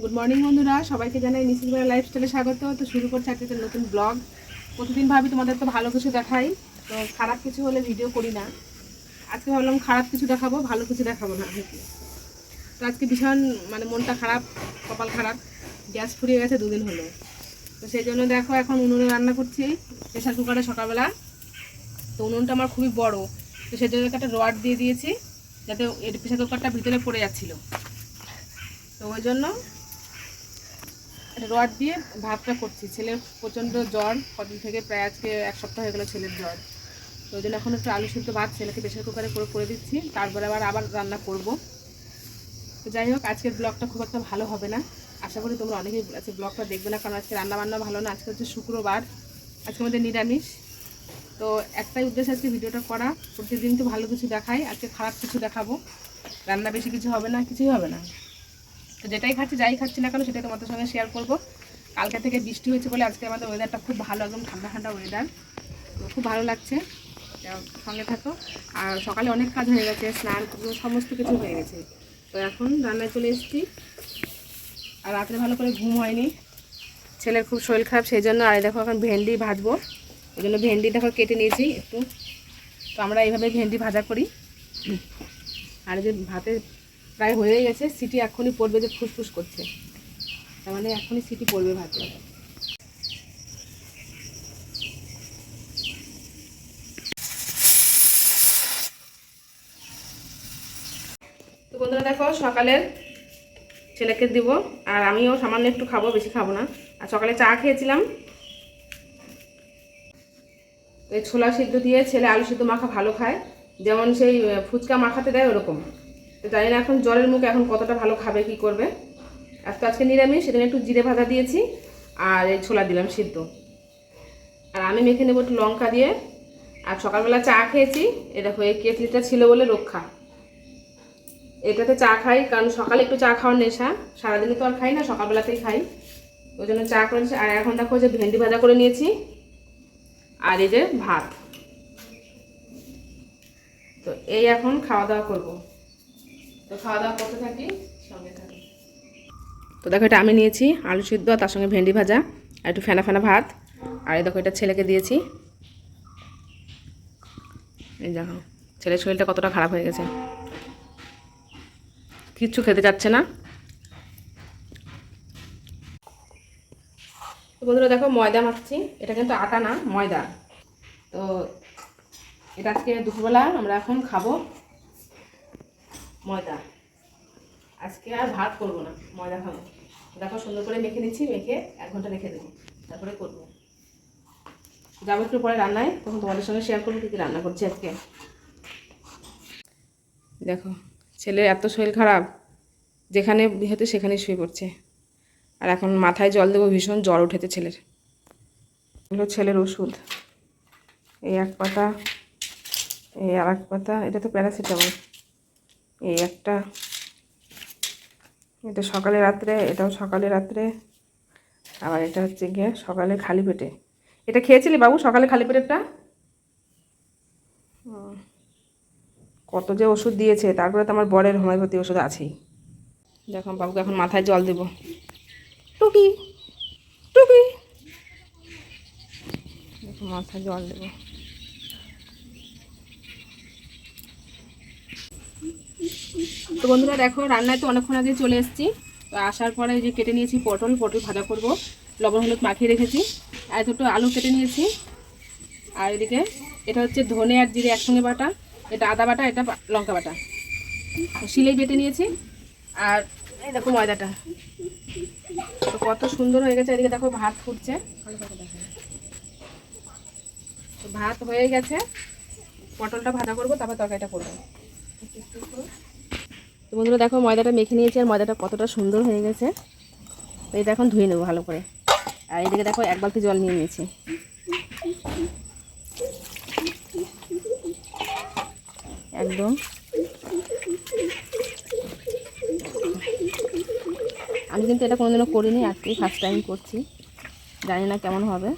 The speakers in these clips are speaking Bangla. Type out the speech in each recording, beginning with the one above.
গুড মর্নিং বন্ধুরা, সবাইকে জানাই মিসেস বেলা লাইফস্টাইলে স্বাগত। তো শুরু করছি আজকে একটা নতুন ব্লগ। প্রতিদিন ভাবি তোমাদের তো ভালো কিছু দেখাই, তো খারাপ কিছু হলে ভিডিও করি না। আজকে ভাবলাম খারাপ কিছু দেখাবো, ভালো কিছু দেখাবো না আর কি। তো আজকে ভীষণ মনটা খারাপ, কপাল খারাপ। গ্যাস ফুরিয়ে গেছে 2 দিন হলো। তো সেই জন্য দেখো এখন উনুনে রান্না করছি, প্রেশার কুকারে সকালবেলা। তো উনুনটা আমার খুবই বড়, তো সেই জন্য একটা রড দিয়ে দিয়েছি যাতে প্রেশার কুকারটা ভিতরে পড়ে যাচ্ছিলো। তো ওই জন্য রড দিয়ে ভাতটা করছি। ছেলের প্রচণ্ড জ্বর, কদিন থেকে প্রায় আজকে 1 সপ্তাহ হয়ে গেলো ছেলের জ্বর। তো ওই জন্য এখন একটু আলু সিদ্ধ ভাত ছেলেকে প্রেশার কুকারে করে দিচ্ছি, তারপরে আবার রান্না করব। তো যাই হোক, আজকের ব্লগটা খুব একটা ভালো হবে না। আশা করি তোমরা অনেকেই আজকে ব্লগটা দেখবে না, কারণ আজকে রান্নাবান্না ভালো না। আজকে হচ্ছে শুক্রবার, আজকে আমাদের নিরামিষ। তো একটাই উদ্দেশ্য আজকে ভিডিওটা করা, প্রতিদিন তো ভালো কিছু দেখাই, আজকে খারাপ কিছু দেখাবো। রান্না বেশি কিছু হবে না, কিছুই হবে না। তো যেটাই খাচ্ছি, যাই খাচ্ছি না কেন, সেটাই তোমাদের সঙ্গে শেয়ার করব। কালকে থেকে বৃষ্টি হয়েছে বলে আজকে আমাদের ওয়েদারটা খুব ভালো, একদম ঠান্ডা ঠান্ডা ওয়েদার। তো খুব ভালো লাগছে, সঙ্গে থাকো। আর সকালে অনেক কাজ হয়ে গেছে, স্নান সমস্ত কিছু হয়ে গেছে। তো এখন রান্নায় চলে এসেছি। আর রাত্রে ভালো করে ঘুম হয়নি, ছেলের খুব শরীর খারাপ, সেই জন্য। আর দেখো এখন ভেন্ডি ভাজবো, ওই জন্য ভেন্ডি দেখো কেটে নিয়েছি একটু। তো আমরা এইভাবে ভেন্ডি ভাজা করি। আর যে ভাতে প্রায় হয়ে গেছে, সিটি এখনই পড়বে, যে ফুসফুস করছে, তার মানে এখনই সিটি পড়বে ভাতে। তো বন্ধুরা দেখো, সকালের ছেলেকে দিব, আর আমিও সামান্য একটু খাবো, বেশি খাবো না। আর সকালে চা খেয়েছিলাম। তো এই ছোলা সিদ্ধ দিয়ে ছেলে আলু সিদ্ধ মাখা ভালো খায়, যেমন সেই ফুচকা মাখাতে দেয় ওরকম। তো জানি না এখন জ্বরের মুখে এখন কতটা ভালো খাবে, কি করবে। আর তো আজকে নিরামিষ, সেখানে একটু জিরে ভাজা দিয়েছি, আর এই ছোলা দিলাম সিদ্ধ। আর আমি মেখে নেবো একটু লঙ্কা দিয়ে। আর সকালবেলা চা খেয়েছি, এই দেখো এই কেটলিটা ছিল বলে রক্ষা। এটাতে চা খাই, কারণ সকালে একটু চা খাওয়ার নেশা, সারাদিনে তো আর খাই না, সকালবেলাতেই খাই। ওই জন্য চা করেছি। আর এখন দেখো যে ভেন্ডি ভাজা করে নিয়েছি, আর এই যে ভাত। তো এই এখন খাওয়া দাওয়া করবো। তো খাওয়া দাওয়া করতে থাকি, সঙ্গে থাকি। তো দেখো এটা আমি নিয়েছি আলু সিদ্ধ, আর তার সঙ্গে ভেন্ডি ভাজা, আর একটু ফেনা ফেনা ভাত। আর এই দেখো এটা ছেলেকে দিয়েছি। এই দেখো ছেলের শরীরটা কতটা খারাপ হয়ে গেছে, কিচ্ছু খেতে চাচ্ছে না। তো বন্ধুরা দেখো ময়দা মাখছি, এটা কিন্তু আটা না, ময়দা। তো এটা আজকে দুপুরবেলা আমরা এখন খাবো ময়দা। আজকে আর ভাত করবো না, ময়দা খাবো। দেখো সুন্দর করে মেখে নিচ্ছি, মেখে 1 ঘন্টা রেখে দেবো, তারপরে করবো। যাবো একটু পরে রান্নায়, তখন তোমাদের সঙ্গে শেয়ার করবো কী কী রান্না করছি আজকে। দেখো ছেলের এত শরীর খারাপ, যেখানে হয়তো সেখানেই শুয়ে পড়ছে। আর এখন মাথায় জল দেবো, ভীষণ জ্বর উঠেছে ছেলের। এগুলো ছেলের ওষুধ, এই 1 পাতা, এই আর 1 পাতা, এটা তো প্যারাসিটামল। এই একটা, এটা সকালে রাত্রে, এটাও সকালে রাত্রে। আবার এটা হচ্ছে গিয়ে সকালে খালি পেটে। এটা খেয়েছিলি বাবু সকালে খালি পেটেরটা? কত যে ওষুধ দিয়েছে, তারপরে তো আমার বরের হোমিওপ্যাথি ওষুধ আছেই। দেখো বাবুকে এখন মাথায় জল দেবো। টুকি টুকি, দেখো মাথায় জল দেবো। তো বন্ধুরা দেখো রান্নায় তো অনেকক্ষণ আগে চলে এসেছি। তো আসার পরে যে কেটে নিয়েছি পটল ভাজা করব, লবণ হলুদ মাখিয়ে রেখেছি। আর দুটো আলু কেটে নিয়েছি। আর এদিকে এটা হচ্ছে ধনে আর জিরে একসঙ্গে বাটা, এটা আদা বাটা, এটা লঙ্কা বাটা, শিলেই বেটে নিয়েছি। আর এই দেখো ময়দাটা, তো কত সুন্দর হয়ে গেছে। এদিকে দেখো ভাত ফুটছে, তো ভাত হয়ে গেছে, পটলটা ভাজা করবো, তারপর তরকারিটা করবো। তো বন্ধুরা দেখো ময়দাটা মেখে নিয়েছি, আর ময়দাটা কতটা সুন্দর হয়ে গেছে। তো এটা এখন ধুয়ে নেবো ভালো করে। আর এদিকে দেখো 1 বালতি জল নিয়ে নিয়েছি। একদম আমি কিন্তু এটা কোনোদিনও করিনি, আজকেই ফার্স্ট টাইম করছি, জানি না কেমন হবে।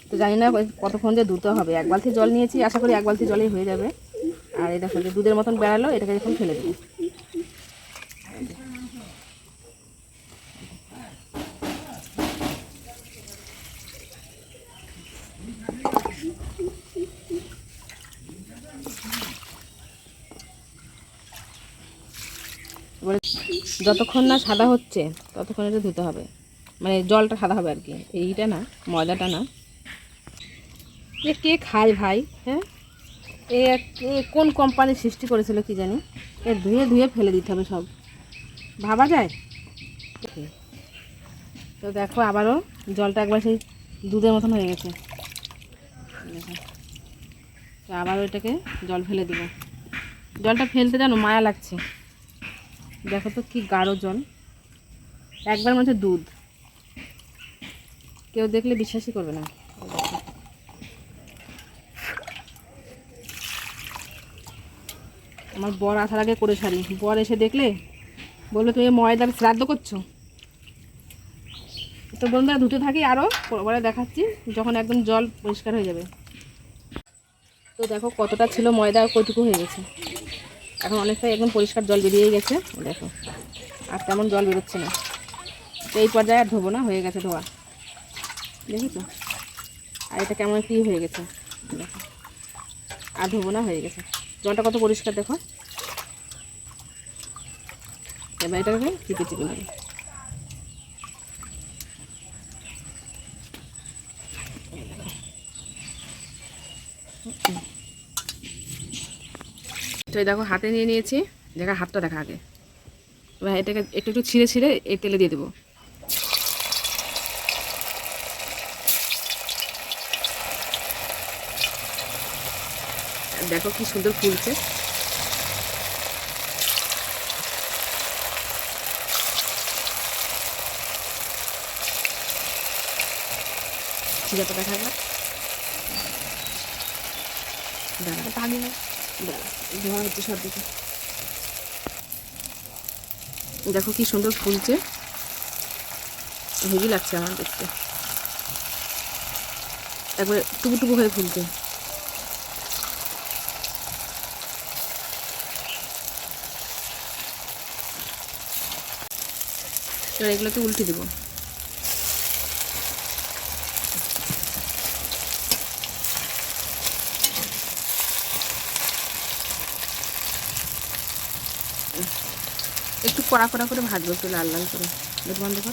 তো জানি না কতক্ষণ যে ধুতে হবে। 1 বালতি জল নিয়েছি, আশা করি 1 বালতি জলেই হয়ে যাবে। আর এই দেখো যে দুধের মতন বেড়ালো, এটাকে এখন ফেলে দেবো। যতক্ষণ না সাদা হচ্ছে ততক্ষণ এটা ধুতে হবে, মানে জলটা সাদা হবে আর কি, এইটা না, ময়দাটা না। এ কে খায় ভাই? হ্যাঁ, এ কোন কোম্পানি সৃষ্টি করেছিল কি জানি, এ ধুয়ে ধুয়ে ফেলে দিতে হবে সব, ভাবা যায়? তো দেখো আবারও জলটা একবার সেই দুধের মতন হয়ে গেছে, দেখো। তো আবারও এটাকে জল ফেলে দিব। জলটা ফেলতে জানো মায়া লাগছে, দেখো তো কি গাঢ় জল, একবার মধ্যে দুধ, কেউ দেখলে বিশ্বাসই করবে না। আমার বর আসার আগে করে সারি, বর এসে দেখলে বললো তুমি ময়দার শ্রাদ্ধ করছো। তো বন্ধুরা ধুতে থাকি, আরও পরে দেখাচ্ছি যখন একদম জল পরিষ্কার হয়ে যাবে। তো দেখো কতটা ছিল ময়দা আর কতটুকু হয়ে গেছে, এখন অনেকটাই একদম পরিষ্কার জল বেরিয়ে গেছে, দেখো আর তেমন জল বেরোচ্ছে না। তো এই পর্যায়ে আর ধোবো না, হয়ে গেছে ধোয়া, দেখেছো? আর এটা কেমন কি হয়ে গেছে, দেখো আর ধোবো না, হয়ে গেছে। জলটা কত পরিষ্কার দেখো। এবার এটাকে চিপে চিপে নেবে। তো এই দেখো হাতে নিয়ে নিয়েছি, দেখা হাতটা দেখা আগে। এবার এটাকে একটু একটু ছিঁড়ে ছিঁড়ে এই তেলে দিয়ে দেবো। দেখো কি সুন্দর ফুলছে, ছিঁড়াটা দেখা না, পানি না, ধোয়া হচ্ছে সব দিকে। দেখো কি সুন্দর ফুলছে, হেভি লাগছে আমার দেখতে, একবার টুকু টুকু হয়ে ফুলছে। এবার এগুলোকে উল্টে দেবো। একটু কড়া কড়া করে ভাজবো, একটু লাল লাল করে, দেখো দেখো।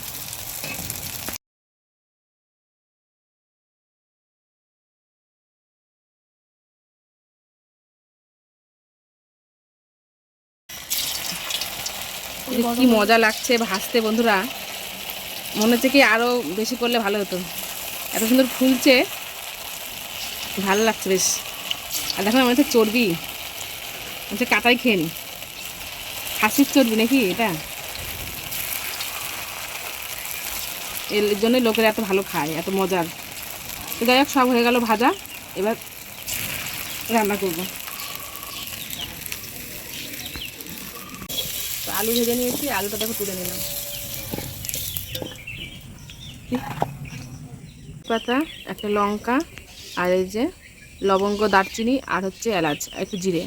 কি মজা লাগছে ভাজতে বন্ধুরা, মনে হচ্ছে কি আরও বেশি করলে ভালো হতো, এত সুন্দর ফুলছে, ভালো লাগছে বেশ। আর দেখো মনে হচ্ছে চর্বি, হচ্ছে কাটাই খেয়ে নি, খাসির চর্বি নাকি এটা, এর জন্যই লোকেরা এত ভালো খায়, এত মজার। তো যাই হোক সব হয়ে গেল ভাজা, এবার রান্না করব। তো আলু ভেজে নিয়েছি, আলুটা দেখো তুলে নিলাম। পাতা, একটা লঙ্কা, আর এই যে লবঙ্গ, দারচিনি, আর হচ্ছে এলাচ, আর একটু জিরে।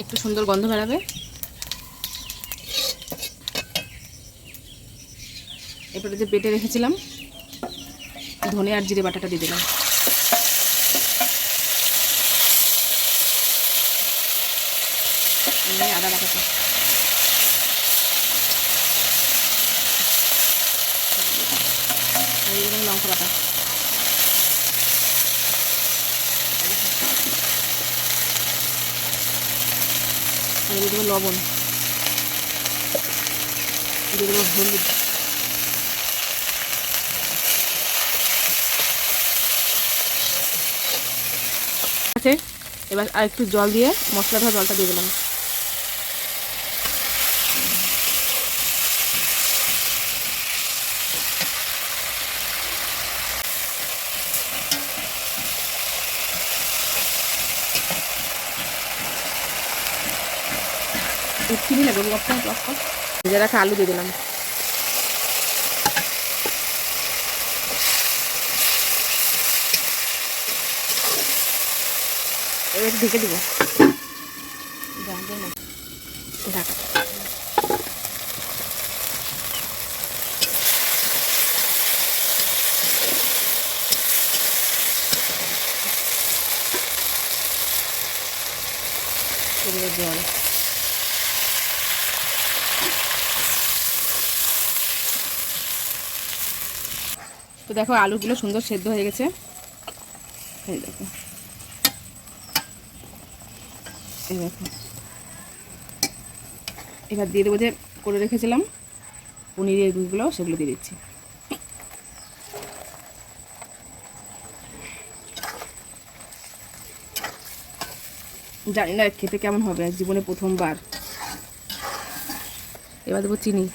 একটু সুন্দর গন্ধ বেরাবে। এরপরে যে বেটে রেখেছিলাম ধনে আর জিরে বাটাটা দিয়ে দিলাম। আদা বাটাটা, লঙ্কা বাটা, দিয়ে দেবো লবণ, দিয়ে দেবো হলুদ, আছে। এবার আর একটু জল দিয়ে মশলা ধোয়া জলটা দিয়ে দিলাম। চিনি লাগবে, ভেজে রাখা আলু দিয়ে দিলাম। এবার ঢেকে দিব, ঢাকা। এগুলো জল। তো দেখো আলুগুলো সুন্দর সেদ্ধ হয়ে গেছে, এই দেখো, এই দেখো। এবার দিয়ে দেবো যে করে রেখেছিলাম পনিরের এগুলো, সেগুলো দিয়ে দিচ্ছি। জানি না খেতে কেমন হবে, জীবনে প্রথমবার। এবার দেবো চিনি।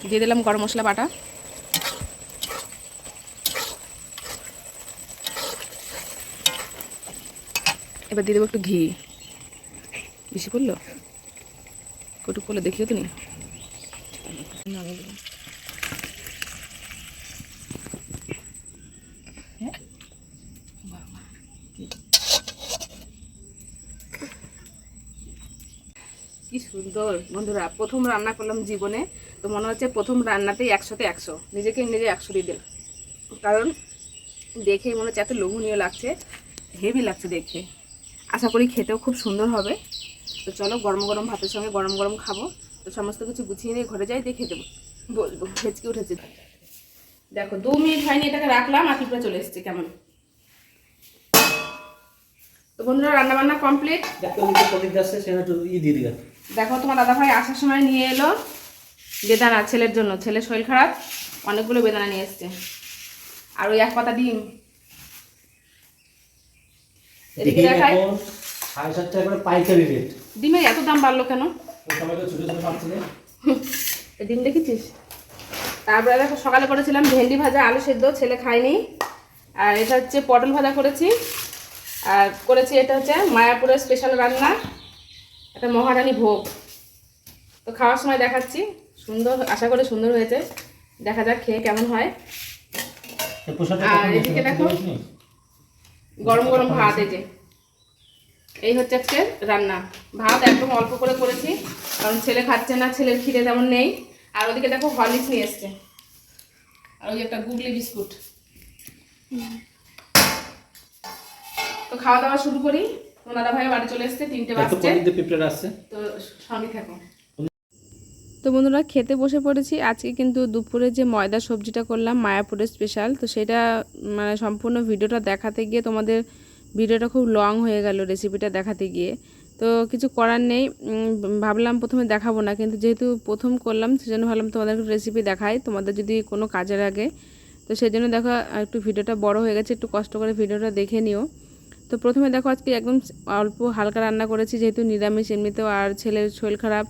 দিয়ে দিলাম গরম মশলা বাটা। এবার দিয়ে দেবো একটু ঘি। বেশি করলো, কটুক করলে দেখিও তুমি। কি সুন্দর বন্ধুরা, প্রথম রান্না করলাম জীবনে, তো মনে হচ্ছে প্রথম রান্নাতেই 100তে 100, নিজেকে নিজে 100 দিয়ে দিল। কারণ দেখেই মনে হচ্ছে এত লোভনীয় লাগছে, হেভি লাগছে দেখে। আশা করি খেতেও খুব সুন্দর হবে। তো চলো গরম গরম ভাতের সঙ্গে গরম গরম খাবো। তো সমস্ত কিছু গুছিয়ে নিয়ে ঘরে যাই, দেখে দেবো, বলবো হেঁচকে উঠেছে। দেখো 2 মিনিট হয়নি, এটাকে রাখলাম আর পিঁপড়া চলে এসছে কেমন। তো বন্ধুরা রান্না বান্না কমপ্লিট। দেখো তোমার দাদাভাই আসার সময় নিয়ে এলো বেদানা ছেলের জন্য, ছেলের শরীর খারাপ, অনেকগুলো বেদানা নিয়ে এসছে, আর ওই 1 পাতা ডিম। এদিকে দেখাই 7.5 টাকা করে পাইকারি রেট। ডিমের এত দাম বাড়লো কেন? ডিম দেখেছিস? তারপরে দেখো সকালে করেছিলাম ভেন্ডি ভাজা, আলু সেদ্ধ, ছেলে খায়নি। আর এটা হচ্ছে পটল ভাজা করেছি। আর করেছি এটা হচ্ছে মায়াপুরের স্পেশাল রান্না, একটা মহারানী ভোগ। তো খাওয়ার সময় দেখাচ্ছি, সুন্দর, আশা করি সুন্দর হয়েছে, দেখা যাক খেয়ে কেমন হয়। আর এদিকে দেখো গরম গরম ভাত, এই হচ্ছে আজকে রান্না। ভাত একদম অল্প করে করেছি, কারণ ছেলে খাচ্ছে না, ছেলের খিদে তেমন নেই। আর ওদিকে দেখো হরলিক্স নিয়ে এসছে, আর ওই একটা গুগলি বিস্কুট। তো খাওয়া দাওয়া শুরু করি। তোমার দাদা ভাই বাড়ি চলে এসছে, 3টে বাজছে, তো সঙ্গে থাকো। তো বন্ধুরা খেতে বসে পড়েছি। আজকে কিন্তু দুপুরে যে ময়দা সবজিটা করলাম মায়াপুরের স্পেশাল, তো সেটা মানে সম্পূর্ণ ভিডিওটা দেখাতে গিয়ে তোমাদের ভিডিওটা খুব লং হয়ে গেল রেসিপিটা দেখাতে গিয়ে। তো কিছু করার নেই, ভাবলাম প্রথমে দেখাবো না, কিন্তু যেহেতু প্রথম করলাম সেজন্য ভাবলাম তোমাদের রেসিপি দেখাই, তোমাদের যদি কোনো কাজের আগে। তো সেই জন্য দেখো একটু ভিডিওটা বড় হয়ে গেছে, একটু কষ্ট করে ভিডিওটা দেখে নিও। তো প্রথমে দেখো আজকে একদম অল্প হালকা রান্না করেছি, যেহেতু নিরামিষ এমনিতেও, আর ছেলের শরীর খারাপ,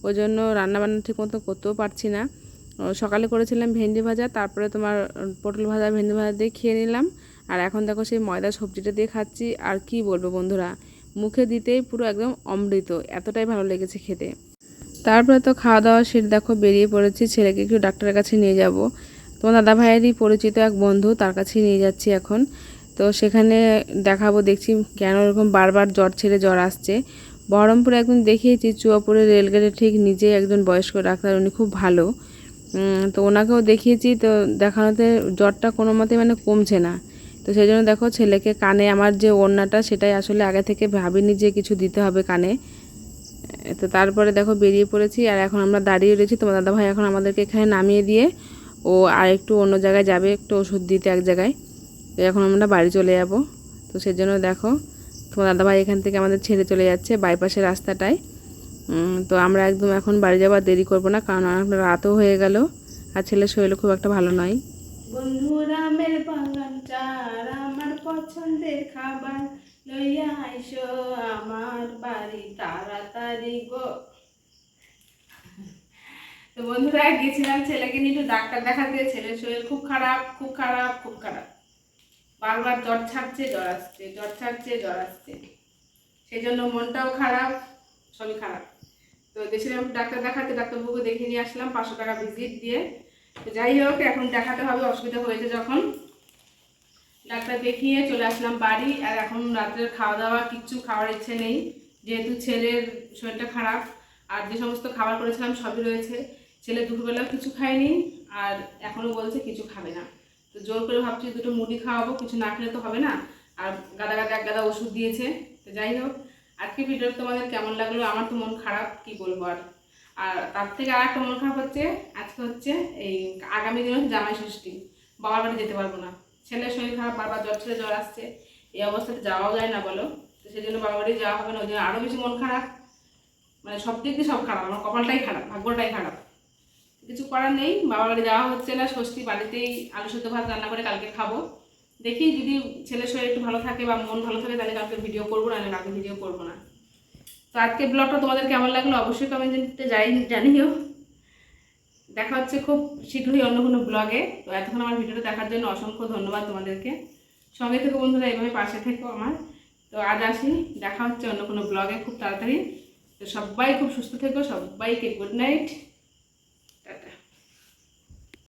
ওই জন্য রান্নাবান্না ঠিক মতো করতেও পারছি না। সকালে করেছিলাম ভেন্ডি ভাজা, তারপরে তোমার পটল ভাজা ভেন্ডি ভাজা দিয়ে খেয়ে নিলাম। আর এখন দেখো সেই ময়দা সবজিটা দিয়ে খাচ্ছি। আর কি বলবো বন্ধুরা, মুখে দিতেই পুরো একদম অমৃত, এতটাই ভালো লেগেছে খেতে। তারপরে তো খাওয়া দাওয়া সেরে দেখো বেরিয়ে পড়েছি, ছেলেকে একটু ডাক্তারের কাছে নিয়ে যাব। তোমার দাদা ভাইয়েরই পরিচিত এক বন্ধু, তার কাছেই নিয়ে যাচ্ছি এখন। তো সেখানে দেখাবো, দেখছি কেন এরকম বারবার জ্বর ছেড়ে জ্বর আসছে। বহরমপুরে একদম দেখিয়েছি, চুয়াপুরের রেলগেটের ঠিক নিজে একজন বয়স্ক ডাক্তার, উনি খুব ভালো। তো ওনাকেও দেখিয়েছি, তো দেখানোতে জ্বরটা কোনো মতে মানে কমছে না। তো সেই জন্য দেখো ছেলেকে কানে, আমার যে ওড়নাটা সেটাই আসলে আগে থেকে ভাবিনি যে কিছু দিতে হবে কানে। তো তারপরে দেখো বেরিয়ে পড়েছি, আর এখন আমরা দাঁড়িয়ে রয়েছি। তোমার দাদাভাই এখন আমাদেরকে এখানে নামিয়ে দিয়ে ও আর একটু অন্য জায়গায় যাবে, একটু ওষুধ দিতে এক জায়গায়। তো এখন আমরা বাড়ি চলে যাব। তো সেজন্য দেখো তোমার দাদাভাই এখান থেকে আমাদের ছেড়ে চলে যাচ্ছে বাইপাসের রাস্তাটায়। তো আমরা একদম এখন বাড়ি যাবার দেরি করব না, কারণ অনেকটা রাতও হয়ে গেল, আর ছেলের শরীরও খুব একটা ভালো নয়। বন্ধুরামের বাগানটার আমার পছন্দের খাবার, লইয়া আইসো আমার বাড়ি তাড়াতাড়ি গো। তো বন্ধুরা গেছিলাম ছেলেকে নিয়ে একটু ডাক্তার দেখাতে, ছেলের শরীর খুব খারাপ, খুব খারাপ, খুব খারাপ, বারবার জ্বর ছাড়ছে জ্বর আসছে, জ্বর ছাড়ছে জ্বর আসছে, সেই জন্য মনটাও খারাপ, সবই খারাপ। তো গেছিলাম ডাক্তার দেখাতে, ডাক্তারবাবুকে দেখিয়ে নিয়ে আসলাম 500 টাকা ভিজিট দিয়ে। তো যাই হোক এখন দেখাতে হবে, অসুবিধা হয়েছে যখন। ডাক্তার দেখিয়ে চলে আসলাম বাড়ি। আর এখন রাত্রের খাওয়া দাওয়া কিচ্ছু খাওয়ার ইচ্ছে নেই, যেহেতু ছেলের শরীরটা খারাপ। আর যে সমস্ত খাবার করেছিলাম সবই রয়েছে। ছেলে দুপুরবেলাও কিছু খায়নি, আর এখনও বলছে কিছু খাবে না। তো জোর করে ভাবছি দুটো মুড়ি খাওয়াবো, কিছু না খেলে তো হবে না। আর গাদা গাদা এক গাদা ওষুধ দিয়েছে। তো যাই হোক, আজকে ভিডিওটা তোমাদের কেমন লাগলো? আমার তো মন খারাপ, কি বলবো আর। আর তার থেকে আর একটা মন খারাপ হচ্ছে, আজকে হচ্ছে এই আগামী দিন হচ্ছে জামাই ষষ্ঠী। বাবার বাড়ি যেতে পারবো না, ছেলের শরীর খারাপ, বারবার জ্বর ছেড়ে জ্বর আসছে, এই অবস্থাতে যাওয়াও যায় না বলো। তো সেই জন্য বাবার বাড়ি যাওয়া হবে না, ওই জন্য আরও বেশি মন খারাপ। মানে সব দিক দিয়ে সব খারাপ, আমার কপালটাই খারাপ, ভাগ্যটাই খারাপ। কিছু করার নেই, বাবার বাড়ি যাওয়া হচ্ছে না। ষষ্ঠী বাড়িতেই আলু সেদ্ধ ভাত রান্না করে কালকে খাবো। দেখি যদি ছেলের শরীর একটু ভালো থাকে বা মন ভালো থাকে তাহলে কালকে ভিডিও করবো, নাহলে কালকে ভিডিও করবো না। তো আজকে ব্লগটা তোমাদের কেমন লাগলো অবশ্যই কমেন্টে জানিও। দেখা হচ্ছে খুব শীঘ্রই অন্য কোনো ব্লগে। তো এতক্ষণ আমার ভিডিওটা দেখার জন্য অসংখ্য ধন্যবাদ তোমাদেরকে। সঙ্গে থেকো বন্ধুরা, এইভাবে পাশে থেকো আমার। তো আজ আসি, দেখা হচ্ছে অন্য কোনো ব্লগে খুব তাড়াতাড়ি। তো সবাই খুব সুস্থ থেকো, সবাইকে গুড নাইট।